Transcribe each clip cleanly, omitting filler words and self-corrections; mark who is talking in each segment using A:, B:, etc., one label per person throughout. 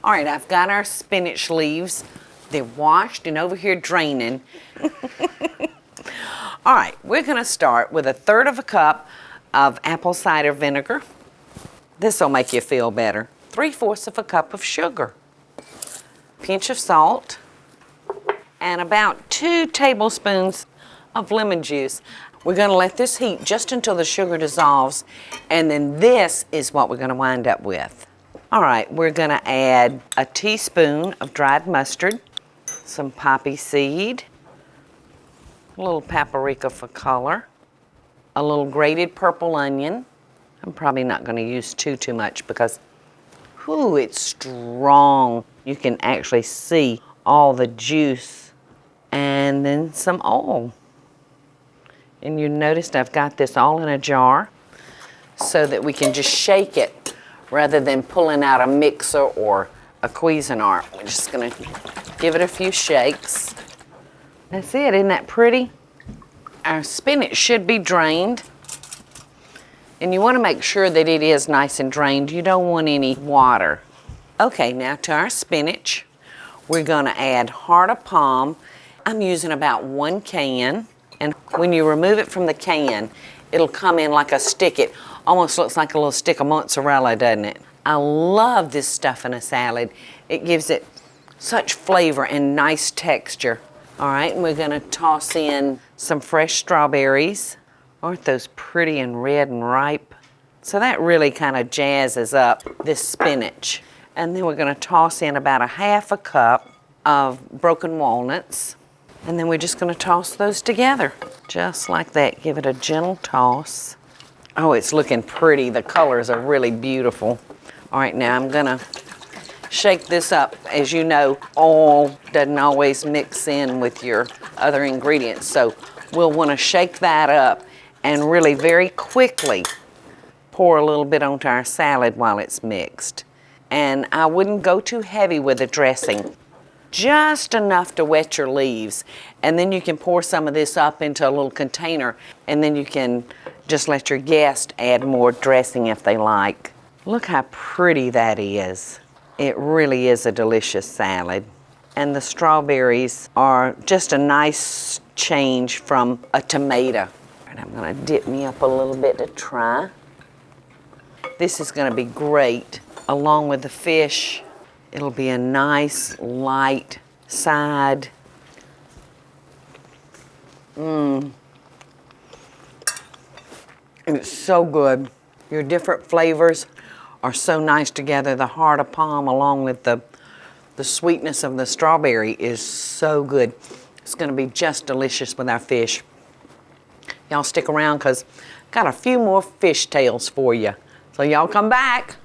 A: All right, I've got our spinach leaves. They're washed and over here draining. All right, we're gonna start with 1/3 cup of apple cider vinegar. This will make you feel better. 3/4 cup of sugar, pinch of salt, and about 2 tablespoons of lemon juice. We're gonna let this heat just until the sugar dissolves, and then this is what we're gonna wind up with. All right, we're gonna add a teaspoon of dried mustard, some poppy seed, a little paprika for color, a little grated purple onion. I'm probably not gonna use too much because, whew, it's strong. You can actually see all the juice. And then some oil. And you noticed I've got this all in a jar so that we can just shake it rather than pulling out a mixer or a Cuisinart. We're just gonna give it a few shakes. That's it, isn't that pretty? Our spinach should be drained. And you wanna make sure that it is nice and drained. You don't want any water. Okay, now to our spinach, we're gonna add heart of palm. I'm using about 1 can. And when you remove it from the can, it'll come in like a stick. It almost looks like a little stick of mozzarella, doesn't it? I love this stuff in a salad. It gives it such flavor and nice texture. All right, and we're gonna toss in some fresh strawberries. Aren't those pretty and red and ripe? So that really kind of jazzes up this spinach. And then we're gonna toss in about 1/2 cup of broken walnuts. And then we're just gonna toss those together, just like that. Give it a gentle toss. Oh, it's looking pretty. The colors are really beautiful. All right, now I'm gonna shake this up. As you know, oil doesn't always mix in with your other ingredients, so we'll wanna shake that up and really very quickly pour a little bit onto our salad while it's mixed. And I wouldn't go too heavy with the dressing. Just enough to wet your leaves, and then you can pour some of this up into a little container, and then you can just let your guests add more dressing if they like. Look how pretty that is. It really is a delicious salad. And the strawberries are just a nice change from a tomato. And I'm gonna dip me up a little bit to try. This is gonna be great along with the fish. It'll be a nice, light side. It's so good. Your different flavors are so nice together. The heart of palm along with the sweetness of the strawberry is so good. It's gonna be just delicious with our fish. Y'all stick around because I've got a few more fish tales for you. So y'all come back.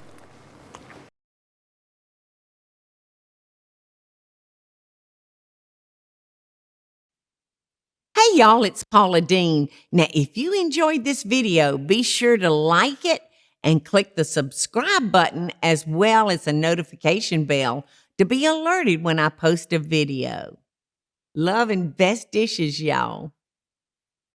B: Hey y'all, it's Paula Deen. Now, if you enjoyed this video, be sure to like it and click the subscribe button as well as the notification bell to be alerted when I post a video. Love and best dishes, y'all.